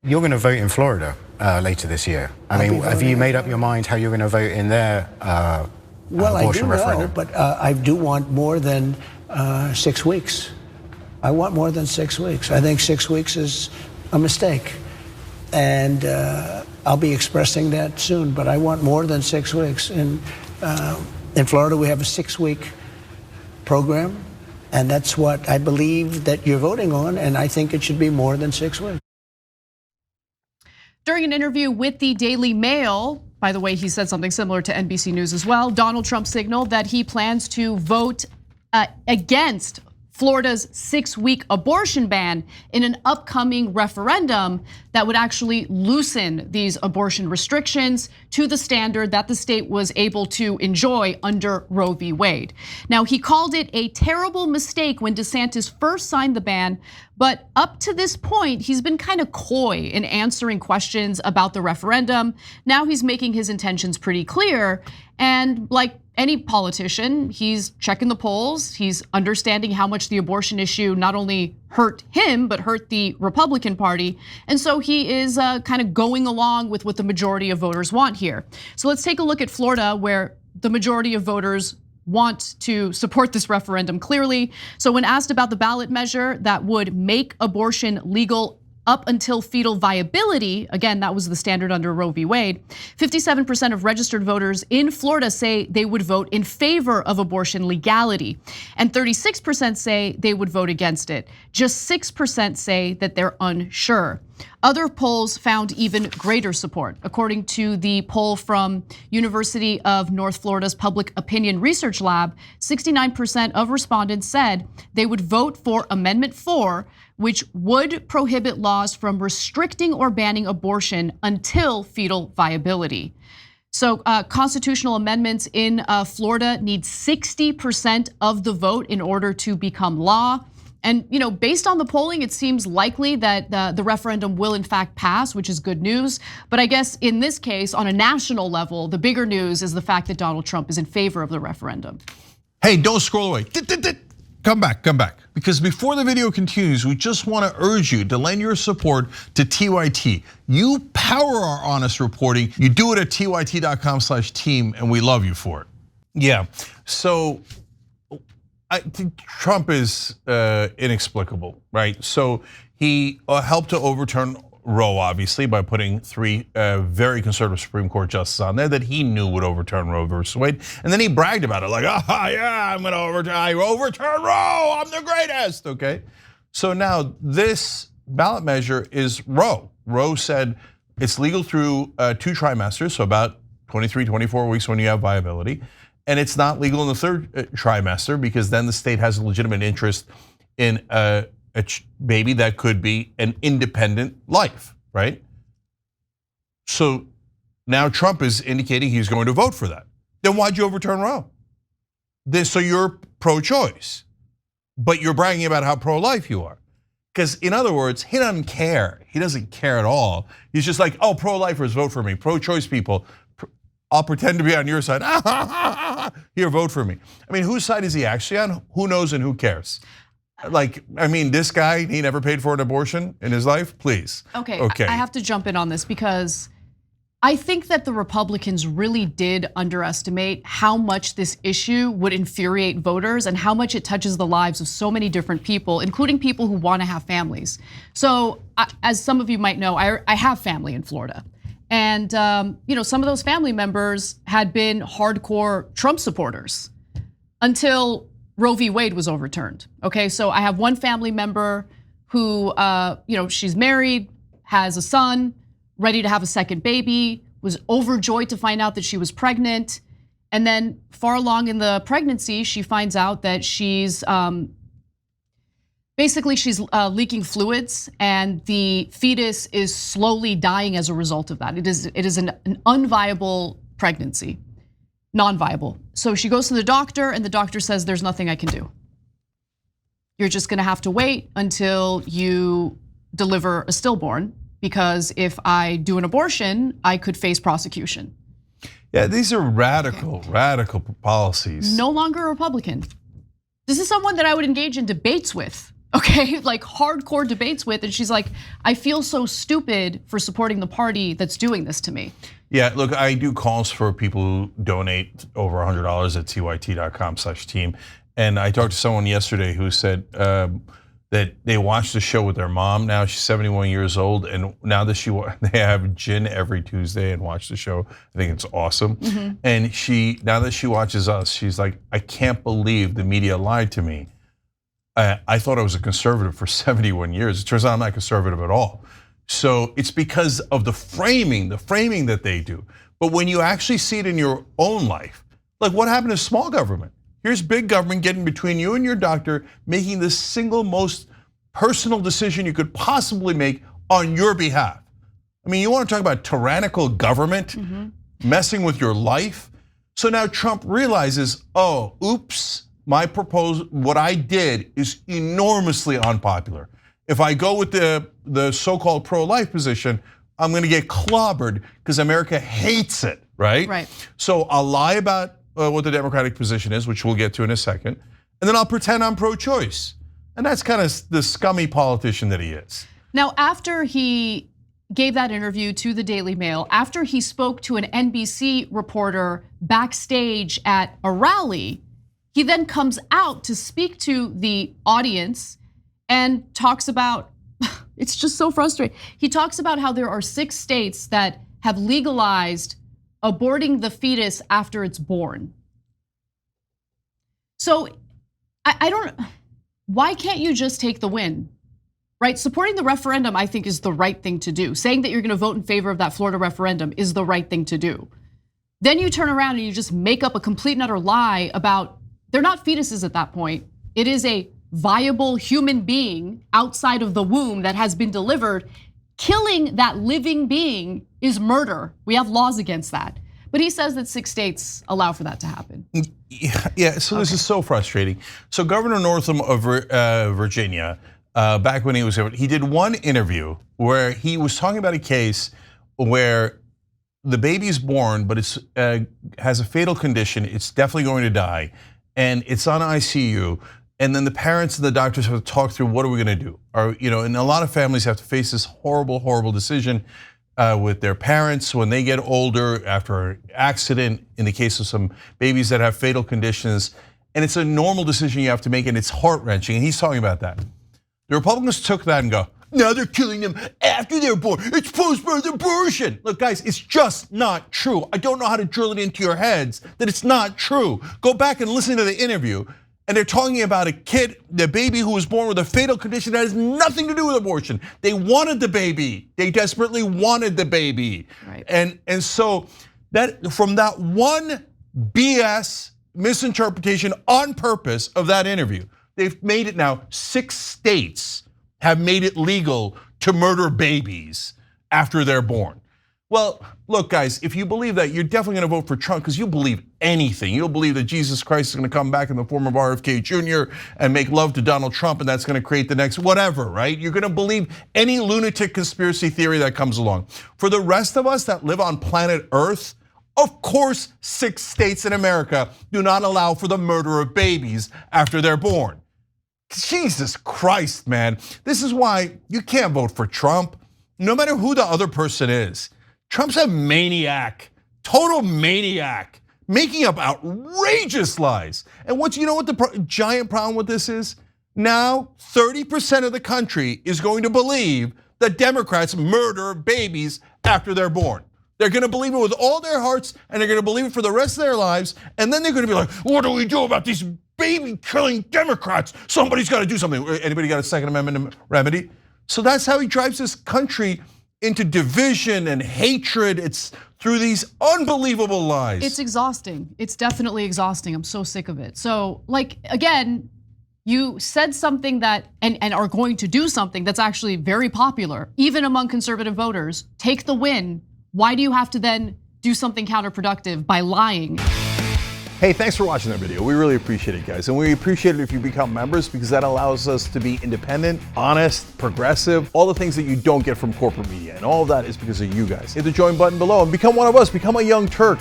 You're going to vote in Florida later this year. I mean, have you made up your mind how you're going to vote in their abortion referendum? Well, I do know, but I do want more than 6 weeks. I want more than 6 weeks. I think 6 weeks is a mistake. And I'll be expressing that soon, but I want more than 6 weeks. In Florida, we have a 6-week program, and that's what I believe that you're voting on, and I think it should be more than 6 weeks. During an interview with the Daily Mail, by the way, he said something similar to NBC News as well, Donald Trump signaled that he plans to vote against Florida's 6-week abortion ban in an upcoming referendum that would actually loosen these abortion restrictions to the standard that the state was able to enjoy under Roe v. Wade. Now, he called it a terrible mistake when DeSantis first signed the ban, but up to this point, he's been kind of coy in answering questions about the referendum. Now he's making his intentions pretty clear, and like any politician, he's checking the polls, he's understanding how much the abortion issue not only hurt him, but hurt the Republican Party. And so he is kind of going along with what the majority of voters want here. So let's take a look at Florida, where the majority of voters want to support this referendum clearly. So when asked about the ballot measure that would make abortion legal up until fetal viability, again, that was the standard under Roe v. Wade, 57% of registered voters in Florida say they would vote in favor of abortion legality, and 36% say they would vote against it. Just 6% say that they're unsure. Other polls found even greater support. According to the poll from University of North Florida's Public Opinion Research Lab, 69% of respondents said they would vote for Amendment 4, which would prohibit laws from restricting or banning abortion until fetal viability. So constitutional amendments in Florida need 60% of the vote in order to become law. And based on the polling, it seems likely that the referendum will in fact pass, which is good news. But I guess in this case, on a national level, the bigger news is the fact that Donald Trump is in favor of the referendum. Hey, don't scroll away. Come back. Because before the video continues, we just want to urge you to lend your support to TYT. You power our honest reporting. You do it at tyt.com/team, and we love you for it. Yeah, so I think Trump is inexplicable, right? So he helped to overturn Roe, obviously, by putting 3 very conservative Supreme Court justices on there that he knew would overturn Roe versus Wade. And then he bragged about it like, yeah, I'm gonna overturn Roe, I'm the greatest, okay? So now this ballot measure is Roe. Roe said it's legal through 2 trimesters, so about 23, 24 weeks when you have viability. And it's not legal in the 3rd trimester because then the state has a legitimate interest in a baby that could be an independent life, right? So now Trump is indicating he's going to vote for that. Then why'd you overturn Roe? So you're pro-choice, but you're bragging about how pro-life you are. Because in other words, he doesn't care. He doesn't care at all. He's just like, pro-lifers vote for me. Pro-choice people, I'll pretend to be on your side. Here, vote for me. I mean, whose side is he actually on? Who knows and who cares? Like, I mean, this guy, he never paid for an abortion in his life, please. Okay, I have to jump in on this because I think that the Republicans really did underestimate how much this issue would infuriate voters and how much it touches the lives of so many different people, including people who want to have families. So as some of you might know, I have family in Florida. And some of those family members had been hardcore Trump supporters until Roe v. Wade was overturned. Okay, so I have one family member who, she's married, has a son, ready to have a second baby, was overjoyed to find out that she was pregnant. And then far along in the pregnancy, she finds out that she's leaking fluids, and the fetus is slowly dying as a result of that. It is an unviable pregnancy, non-viable. So she goes to the doctor, and the doctor says, there's nothing I can do. You're just gonna have to wait until you deliver a stillborn, because if I do an abortion, I could face prosecution. Yeah, these are radical policies. No longer a Republican. This is someone that I would engage in debates with okay, like hardcore debates with, and she's like, I feel so stupid for supporting the party that's doing this to me. Yeah, look, I do calls for people who donate over $100 at tyt.com/team. And I talked to someone yesterday who said that they watched the show with their mom. Now she's 71 years old, and now that they have gin every Tuesday and watch the show. I think it's awesome. And now that she watches us, she's like, I can't believe the media lied to me. I thought I was a conservative for 71 years. It turns out I'm not conservative at all. So it's because of the framing that they do. But when you actually see it in your own life, like what happened to small government? Here's big government getting between you and your doctor, making the single most personal decision you could possibly make on your behalf. I mean, you want to talk about tyrannical government messing with your life? So now Trump realizes, oh, oops, what I did is enormously unpopular. If I go with the so-called pro-life position, I'm going to get clobbered because America hates it, right? Right. So I'll lie about what the Democratic position is, which we'll get to in a second, and then I'll pretend I'm pro-choice. And that's kind of the scummy politician that he is. Now, after he gave that interview to the Daily Mail, after he spoke to an NBC reporter backstage at a rally, he then comes out to speak to the audience and talks about, it's just so frustrating. He talks about how there are 6 states that have legalized aborting the fetus after it's born. So I don't, why can't you just take the win? Right, supporting the referendum I think is the right thing to do. Saying that you're gonna vote in favor of that Florida referendum is the right thing to do. Then you turn around and you just make up a complete and utter lie about, they're not fetuses at that point. It is a viable human being outside of the womb that has been delivered. Killing that living being is murder. We have laws against that. But he says that 6 states allow for that to happen. Yeah, so this is so frustrating. So Governor Northam of Virginia, back when he did one interview where he was talking about a case where the baby's born, but it's has a fatal condition. It's definitely going to die, and it's on ICU. And then the parents and the doctors have to talk through what are we going to do? And a lot of families have to face this horrible, horrible decision with their parents when they get older after an accident. In the case of some babies that have fatal conditions, and it's a normal decision you have to make, and it's heart wrenching. And he's talking about that. The Republicans took that and go, now they're killing them after they're born. It's post-birth abortion. Look, guys, it's just not true. I don't know how to drill it into your heads that it's not true. Go back and listen to the interview. And they're talking about a kid, the baby who was born with a fatal condition that has nothing to do with abortion. They wanted the baby. They desperately wanted the baby. Right. And so that from that one BS misinterpretation on purpose of that interview, they've made it now 6 states have made it legal to murder babies after they're born. Well, look, guys, if you believe that, you're definitely gonna vote for Trump because you believe anything. You'll believe that Jesus Christ is gonna come back in the form of RFK Jr. and make love to Donald Trump, and that's gonna create the next whatever, right? You're gonna believe any lunatic conspiracy theory that comes along. For the rest of us that live on planet Earth, of course, 6 states in America do not allow for the murder of babies after they're born. Jesus Christ, man. This is why you can't vote for Trump, no matter who the other person is. Trump's a maniac, total maniac, making up outrageous lies. And you know what the giant problem with this is? Now 30% of the country is going to believe that Democrats murder babies after they're born. They're gonna believe it with all their hearts, and they're gonna believe it for the rest of their lives, and then they're gonna be like, what do we do about these baby-killing Democrats? Somebody's gotta do something. Anybody got a Second Amendment remedy? So that's how he drives this country into division and hatred. It's through these unbelievable lies. It's exhausting. It's definitely exhausting. I'm so sick of it. So, like, again, you said something that, and are going to do something that's actually very popular, even among conservative voters. Take the win. Why do you have to then do something counterproductive by lying? Hey, thanks for watching that video. We really appreciate it, guys. And we appreciate it if you become members because that allows us to be independent, honest, progressive, all the things that you don't get from corporate media. And all of that is because of you guys. Hit the join button below and become one of us, become a young Turk.